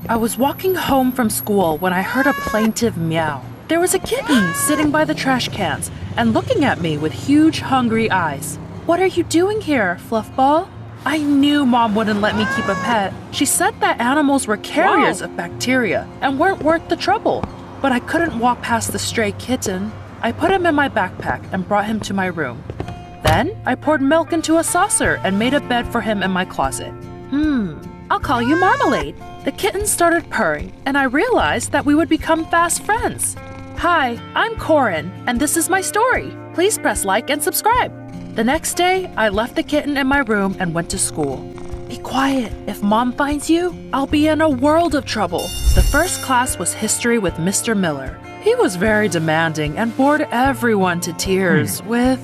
I was walking home from school when I heard a plaintive meow. There was a kitten sitting by the trash cans and looking at me with huge, hungry eyes. "What are you doing here, Fluffball?" I knew Mom wouldn't let me keep a pet. She said that animals were carriers of bacteria and weren't worth the trouble. But I couldn't walk past the stray kitten. I put him in my backpack and brought him to my room. Then I poured milk into a saucer and made a bed for him in my closet. I'll call you Marmalade. The kitten started purring, and I realized that we would become fast friends. Hi, I'm Corin, and this is my story. Please press like and subscribe. The next day, I left the kitten in my room and went to school. Be quiet. If Mom finds you, I'll be in a world of trouble. The first class was history with Mr. Miller. He was very demanding and bored everyone to tears with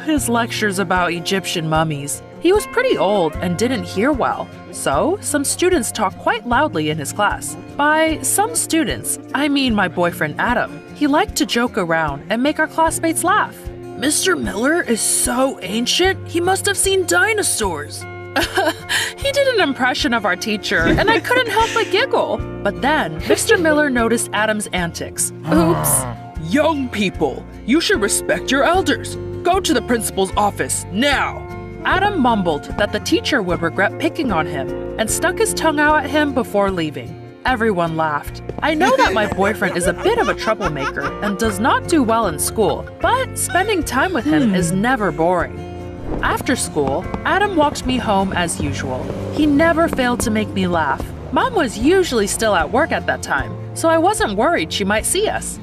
his lectures about Egyptian mummies. He was pretty old and didn't hear well, so some students talked quite loudly in his class. By some students, I mean my boyfriend Adam. He liked to joke around and make our classmates laugh. "Mr. Miller is so ancient, he must have seen dinosaurs." He did an impression of our teacher, and I couldn't help but giggle. But then, Mr. Miller noticed Adam's antics. Oops. "Young people, you should respect your elders. Go to the principal's office, now." Adam mumbled that the teacher would regret picking on him and stuck his tongue out at him before leaving. Everyone laughed. I know that my boyfriend is a bit of a troublemaker and does not do well in school, but spending time with him is never boring. After school, Adam walked me home as usual. He never failed to make me laugh. Mom was usually still at work at that time, so I wasn't worried she might see us.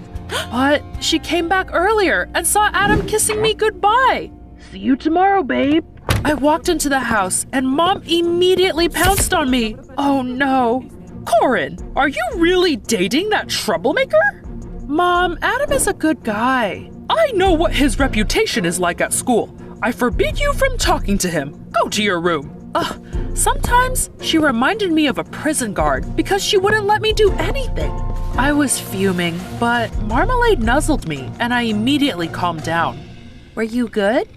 But she came back earlier and saw Adam kissing me goodbye. "See you tomorrow, babe." I walked into the house and Mom immediately pounced on me. Oh no. "Corin, are you really dating that troublemaker?" "Mom, Adam is a good guy." "I know what his reputation is like at school. I forbid you from talking to him. Go to your room." Sometimes she reminded me of a prison guard because she wouldn't let me do anything. I was fuming, but Marmalade nuzzled me and I immediately calmed down. "Were you good?"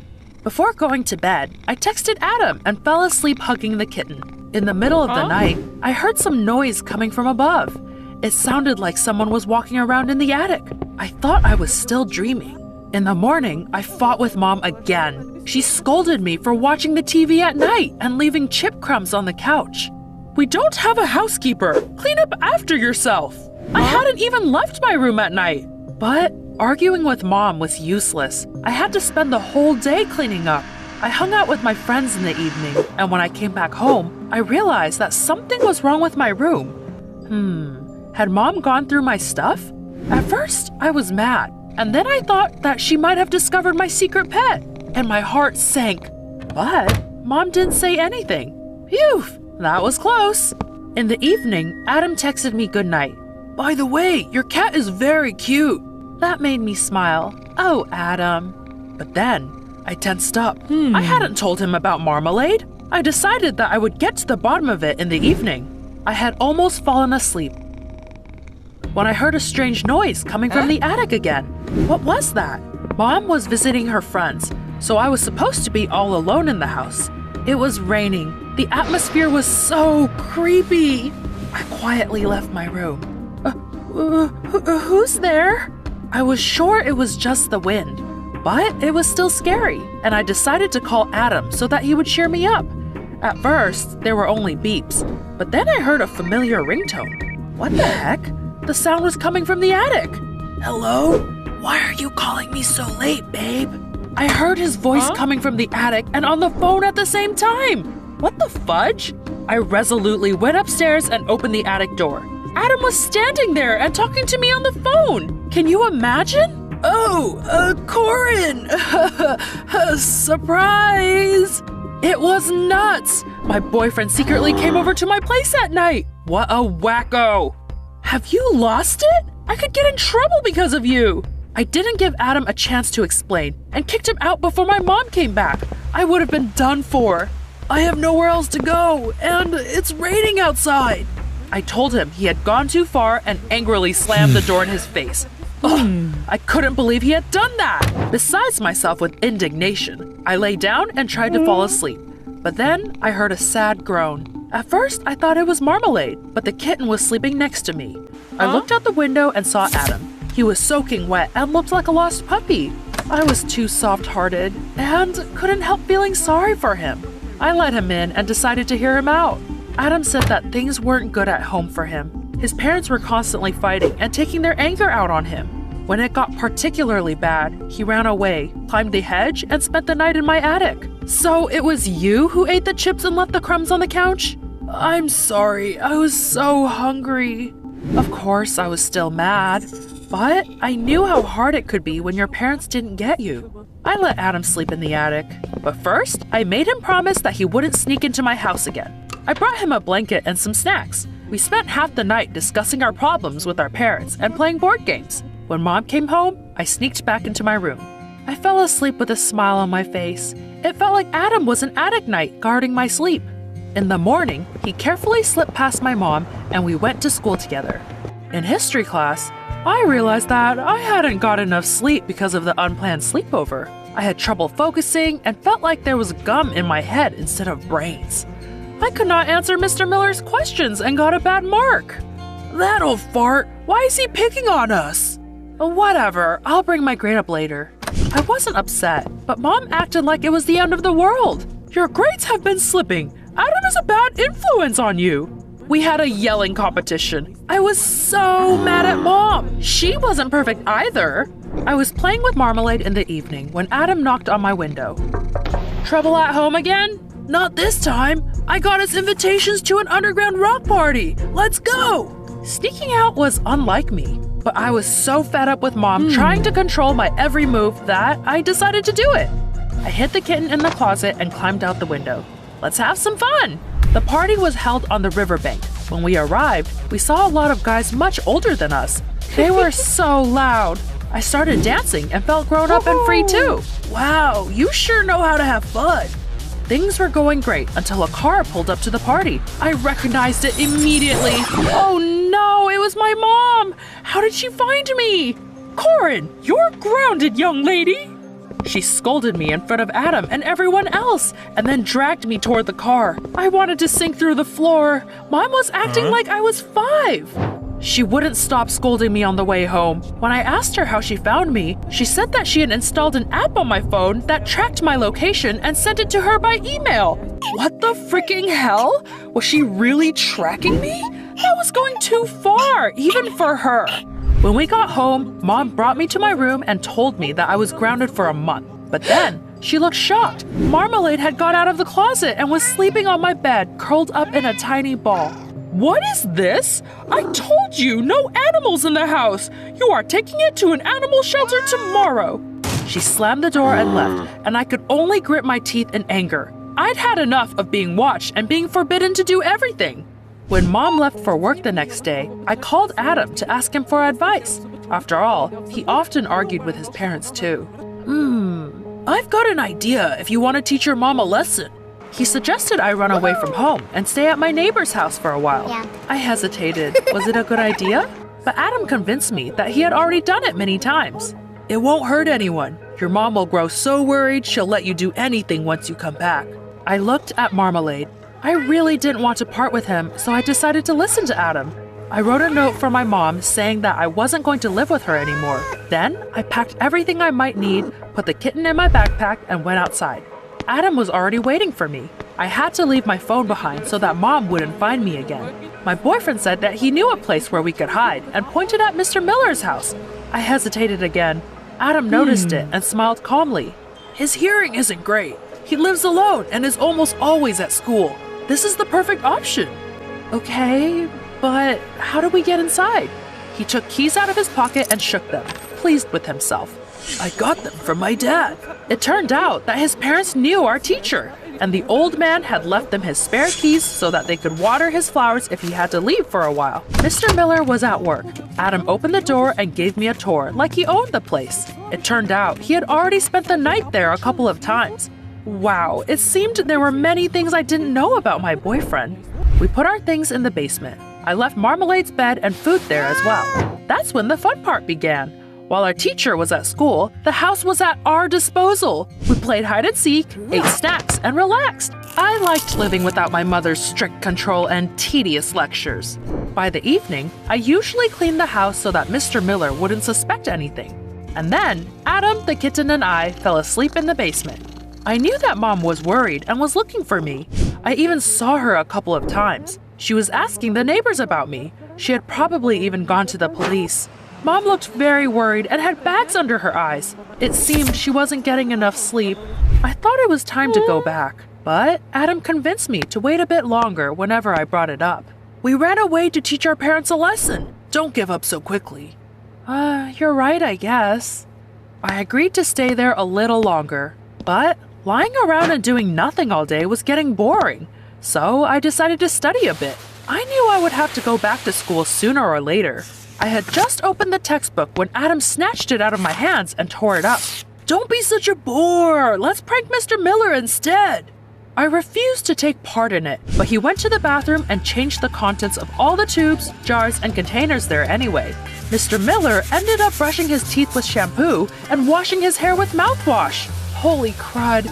Before going to bed, I texted Adam and fell asleep hugging the kitten. In the middle of the night, I heard some noise coming from above. It sounded like someone was walking around in the attic. I thought I was still dreaming. In the morning, I fought with Mom again. She scolded me for watching the TV at night and leaving chip crumbs on the couch. "We don't have a housekeeper. Clean up after yourself." I hadn't even left my room at night. But arguing with Mom was useless. I had to spend the whole day cleaning up. I hung out with my friends in the evening, and when I came back home, I realized that something was wrong with my room. Had Mom gone through my stuff? At first, I was mad, and then I thought that she might have discovered my secret pet, and my heart sank. But Mom didn't say anything. Phew, that was close. In the evening, Adam texted me goodnight. "By the way, your cat is very cute." That made me smile. Oh, Adam. But then, I tensed up. I hadn't told him about Marmalade. I decided that I would get to the bottom of it in the evening. I had almost fallen asleep when I heard a strange noise coming from the attic again. What was that? Mom was visiting her friends, so I was supposed to be all alone in the house. It was raining. The atmosphere was so creepy. I quietly left my room. Who's there? I was sure it was just the wind, but it was still scary, and I decided to call Adam so that he would cheer me up. At first, there were only beeps, but then I heard a familiar ringtone. What the heck? The sound was coming from the attic. "Hello? Why are you calling me so late, babe?" I heard his voice coming from the attic and on the phone at the same time. What the fudge? I resolutely went upstairs and opened the attic door. Adam was standing there and talking to me on the phone. Can you imagine? Corin! Surprise! It was nuts! My boyfriend secretly came over to my place at night. What a wacko! Have you lost it? I could get in trouble because of you. I didn't give Adam a chance to explain and kicked him out before my mom came back. I would have been done for. I have nowhere else to go, and it's raining outside. I told him he had gone too far and angrily slammed the door in his face. I couldn't believe he had done that. Besides myself with indignation, I lay down and tried to fall asleep. But then I heard a sad groan. At first, I thought it was Marmalade, but the kitten was sleeping next to me. I looked out the window and saw Adam. He was soaking wet and looked like a lost puppy. I was too soft-hearted and couldn't help feeling sorry for him. I let him in and decided to hear him out. Adam said that things weren't good at home for him. His parents were constantly fighting and taking their anger out on him. When it got particularly bad, he ran away, climbed the hedge, and spent the night in my attic. So it was you who ate the chips and left the crumbs on the couch? I'm sorry, I was so hungry. Of course, I was still mad, but I knew how hard it could be when your parents didn't get you. I let Adam sleep in the attic, but first, I made him promise that he wouldn't sneak into my house again. I brought him a blanket and some snacks. We spent half the night discussing our problems with our parents and playing board games. When Mom came home, I sneaked back into my room. I fell asleep with a smile on my face. It felt like Adam was an attic knight guarding my sleep. In the morning, he carefully slipped past my mom and we went to school together. In history class, I realized that I hadn't got enough sleep because of the unplanned sleepover. I had trouble focusing and felt like there was gum in my head instead of brains. I could not answer Mr. Miller's questions and got a bad mark. That old fart, why is he picking on us? Whatever, I'll bring my grade up later. I wasn't upset, but Mom acted like it was the end of the world. Your grades have been slipping. Adam is a bad influence on you. We had a yelling competition. I was so mad at Mom. She wasn't perfect either. I was playing with Marmalade in the evening when Adam knocked on my window. Trouble at home again? Not this time. I got us invitations to an underground rock party. Let's go. Sneaking out was unlike me, but I was so fed up with Mom trying to control my every move that I decided to do it. I hid the kitten in the closet and climbed out the window. Let's have some fun. The party was held on the riverbank. When we arrived, we saw a lot of guys much older than us. They were so loud. I started dancing and felt grown up and free too. Wow, you sure know how to have fun. Things were going great until a car pulled up to the party. I recognized it immediately. Oh no, it was my mom. How did she find me? Corin, you're grounded, young lady. She scolded me in front of Adam and everyone else and then dragged me toward the car. I wanted to sink through the floor. Mom was acting like I was 5. She wouldn't stop scolding me on the way home. When I asked her how she found me, she said that she had installed an app on my phone that tracked my location and sent it to her by email. What the freaking hell? Was she really tracking me? That was going too far, even for her. When we got home, Mom brought me to my room and told me that I was grounded for a month. But then, she looked shocked. Marmalade had got out of the closet and was sleeping on my bed, curled up in a tiny ball. What is this? I told you, no animals in the house. You are taking it to an animal shelter tomorrow. She slammed the door and left, and I could only grit my teeth in anger. I'd had enough of being watched and being forbidden to do everything. When Mom left for work the next day, I called Adam to ask him for advice. After all, he often argued with his parents too. I've got an idea if you want to teach your mom a lesson. He suggested I run away from home and stay at my neighbor's house for a while. I hesitated. Was it a good idea? But Adam convinced me that he had already done it many times. It won't hurt anyone. Your mom will grow so worried she'll let you do anything once you come back. I looked at Marmalade. I really didn't want to part with him, so I decided to listen to Adam. I wrote a note for my mom saying that I wasn't going to live with her anymore. Then I packed everything I might need, put the kitten in my backpack, and went outside. Adam was already waiting for me. I had to leave my phone behind so that Mom wouldn't find me again. My boyfriend said that he knew a place where we could hide and pointed at Mr. Miller's house. I hesitated again. Adam noticed it and smiled calmly. His hearing isn't great. He lives alone and is almost always at school. This is the perfect option. Okay, but how do we get inside? He took keys out of his pocket and shook them, pleased with himself. I got them from my dad. It turned out that his parents knew our teacher, and the old man had left them his spare keys so that they could water his flowers if he had to leave for a while. Mr. Miller was at work. Adam opened the door and gave me a tour like he owned the place. It turned out he had already spent the night there a couple of times. Wow, it seemed there were many things I didn't know about my boyfriend. We put our things in the basement. I left Marmalade's bed and food there as well. That's when the fun part began. While our teacher was at school, the house was at our disposal. We played hide and seek, ate snacks, and relaxed. I liked living without my mother's strict control and tedious lectures. By the evening, I usually cleaned the house so that Mr. Miller wouldn't suspect anything. And then, Adam, the kitten, and I fell asleep in the basement. I knew that Mom was worried and was looking for me. I even saw her a couple of times. She was asking the neighbors about me. She had probably even gone to the police. Mom looked very worried and had bags under her eyes. It seemed she wasn't getting enough sleep. I thought it was time to go back, but Adam convinced me to wait a bit longer whenever I brought it up. We ran away to teach our parents a lesson. Don't give up so quickly. You're right, I guess. I agreed to stay there a little longer, but lying around and doing nothing all day was getting boring, so I decided to study a bit. I knew I would have to go back to school sooner or later. I had just opened the textbook when Adam snatched it out of my hands and tore it up. Don't be such a bore! Let's prank Mr. Miller instead! I refused to take part in it, but he went to the bathroom and changed the contents of all the tubes, jars, and containers there anyway. Mr. Miller ended up brushing his teeth with shampoo and washing his hair with mouthwash. Holy crud.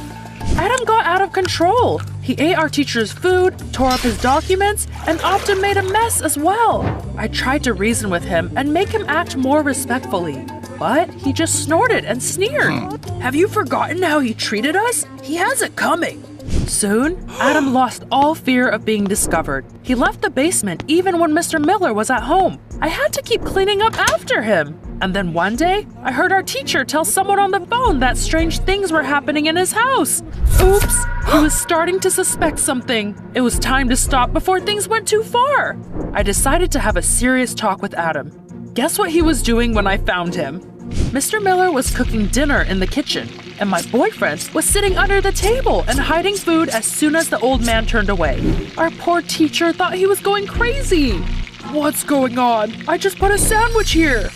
Adam got out of control. He ate our teacher's food, tore up his documents, and often made a mess as well. I tried to reason with him and make him act more respectfully, but he just snorted and sneered. Have you forgotten how he treated us? He has it coming. Soon, Adam lost all fear of being discovered. He left the basement even when Mr. Miller was at home. I had to keep cleaning up after him. And then one day, I heard our teacher tell someone on the phone that strange things were happening in his house. Oops, he was starting to suspect something. It was time to stop before things went too far. I decided to have a serious talk with Adam. Guess what he was doing when I found him? Mr. Miller was cooking dinner in the kitchen, and my boyfriend was sitting under the table and hiding food as soon as the old man turned away. Our poor teacher thought he was going crazy. What's going on? I just put a sandwich here.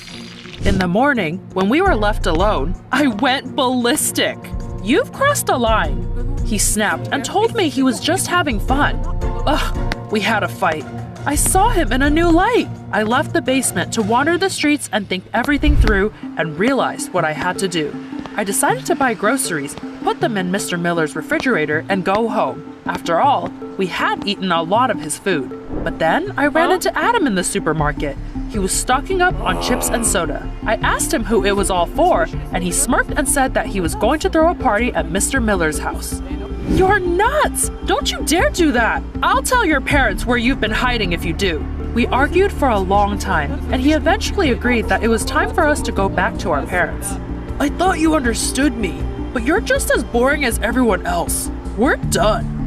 In the morning, when we were left alone, I went ballistic. You've crossed a line. He snapped and told me he was just having fun. Ugh, we had a fight. I saw him in a new light. I left the basement to wander the streets and think everything through and realized what I had to do. I decided to buy groceries, put them in Mr. Miller's refrigerator, and go home. After all, we had eaten a lot of his food. But then I ran into Adam in the supermarket. He was stocking up on chips and soda. I asked him who it was all for, and he smirked and said that he was going to throw a party at Mr. Miller's house. You're nuts! Don't you dare do that! I'll tell your parents where you've been hiding if you do. We argued for a long time, and he eventually agreed that it was time for us to go back to our parents. I thought you understood me, but you're just as boring as everyone else. We're done.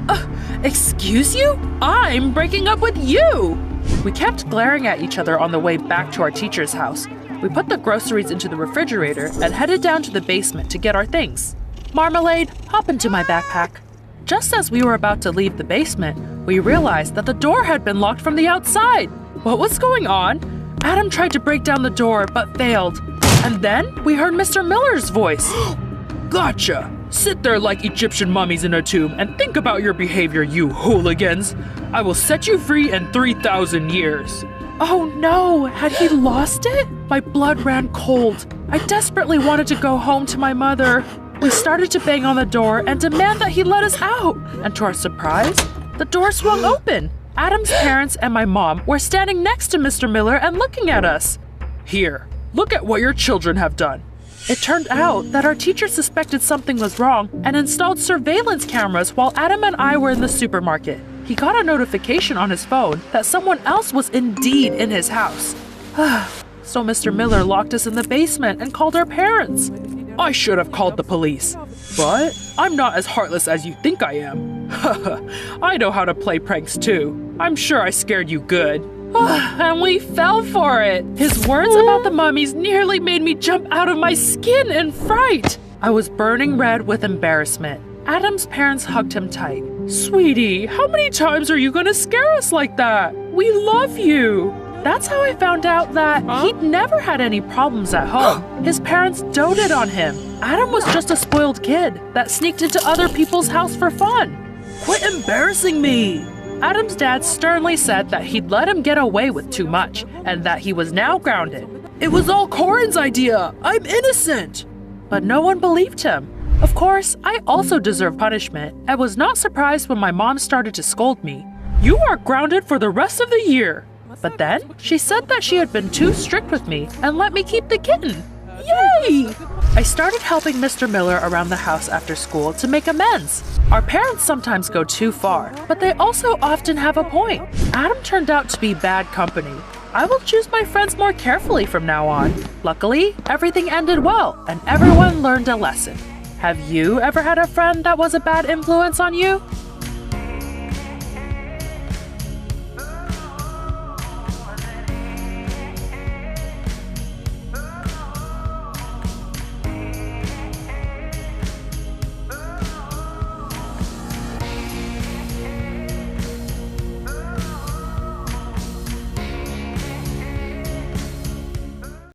Excuse you? I'm breaking up with you! We kept glaring at each other on the way back to our teacher's house. We put the groceries into the refrigerator and headed down to the basement to get our things. Marmalade, hop into my backpack. Just as we were about to leave the basement, we realized that the door had been locked from the outside. What was going on? Adam tried to break down the door, but failed. And then we heard Mr. Miller's voice. Gotcha! Sit there like Egyptian mummies in a tomb and think about your behavior, you hooligans. I will set you free in 3,000 years. Oh no, had he lost it? My blood ran cold. I desperately wanted to go home to my mother. We started to bang on the door and demand that he let us out. And to our surprise, the door swung open. Adam's parents and my mom were standing next to Mr. Miller and looking at us. Here, look at what your children have done. It turned out that our teacher suspected something was wrong and installed surveillance cameras while Adam and I were in the supermarket. He got a notification on his phone that someone else was indeed in his house. So Mr. Miller locked us in the basement and called our parents. I should have called the police, but I'm not as heartless as you think I am. I know how to play pranks too. I'm sure I scared you good. And we fell for it. His words about the mummies nearly made me jump out of my skin in fright. I was burning red with embarrassment. Adam's parents hugged him tight. Sweetie, how many times are you going to scare us like that? We love you. That's how I found out that he'd never had any problems at home. His parents doted on him. Adam was just a spoiled kid that sneaked into other people's house for fun. Quit embarrassing me. Adam's dad sternly said that he'd let him get away with too much and that he was now grounded. It was all Corin's idea. I'm innocent. But no one believed him. Of course, I also deserve punishment and was not surprised when my mom started to scold me. You are grounded for the rest of the year. But then, she said that she had been too strict with me and let me keep the kitten. Yay! I started helping Mr. Miller around the house after school to make amends. Our parents sometimes go too far, but they also often have a point. Adam turned out to be bad company. I will choose my friends more carefully from now on. Luckily, everything ended well and everyone learned a lesson. Have you ever had a friend that was a bad influence on you?